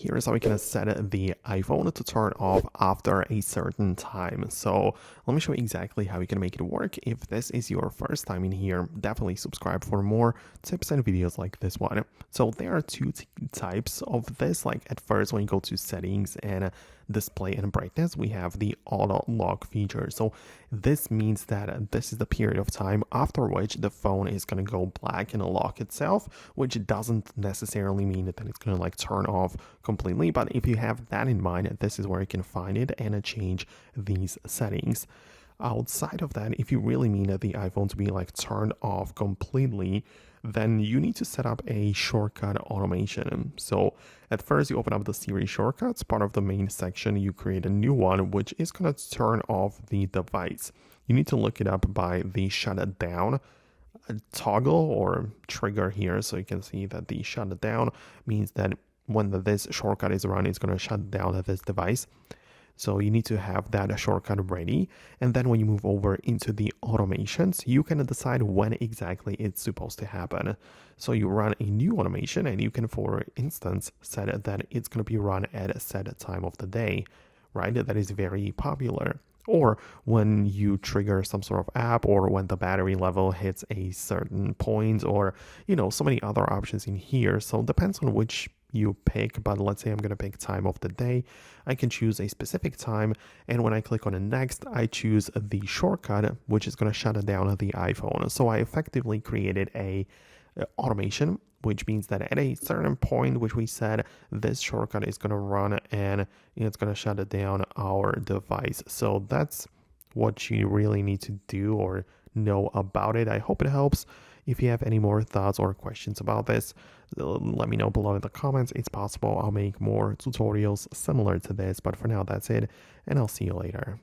here's how we can set the iPhone to turn off after a certain time. So let me show you exactly how you can make it work. If this is your first time in here, definitely subscribe for more tips and videos like this one. So there are two types of this. Like at first, when you go to settings and display and brightness, we have the auto lock feature. So this means that this is the period of time after which the phone is going to go black and lock itself, which doesn't necessarily mean that it's going to like turn off completely. But if you have that in mind, this is where you can find it and change these settings. Outside of that, if you really mean that the iPhone to be like turned off completely, then you need to set up a shortcut automation. So at first you open up the Siri shortcuts, part of the main section, you create a new one, which is going to turn off the device. You need to look it up by the shutdown toggle or trigger here. So you can see that the shutdown means that when this shortcut is run, it's going to shut down this device. So you need to have that shortcut ready. And then when you move over into the automations, you can decide when exactly it's supposed to happen. So you run a new automation and you can, for instance, set that it's going to be run at a set time of the day, right? That is very popular. Or when you trigger some sort of app, or when the battery level hits a certain point, or, so many other options in here. So it depends on which you pick, but let's say I'm going to pick time of the day. I can choose a specific time, and when I click on the next, I choose the shortcut, which is going to shut down the iPhone. So I effectively created a automation, which means that at a certain point, which we said, this shortcut is going to run and it's going to shut down our device. So that's what you really need to do or know about it. I hope it helps. If you have any more thoughts or questions about this, let me know below in the comments. It's possible I'll make more tutorials similar to this, but for now, that's it, and I'll see you later.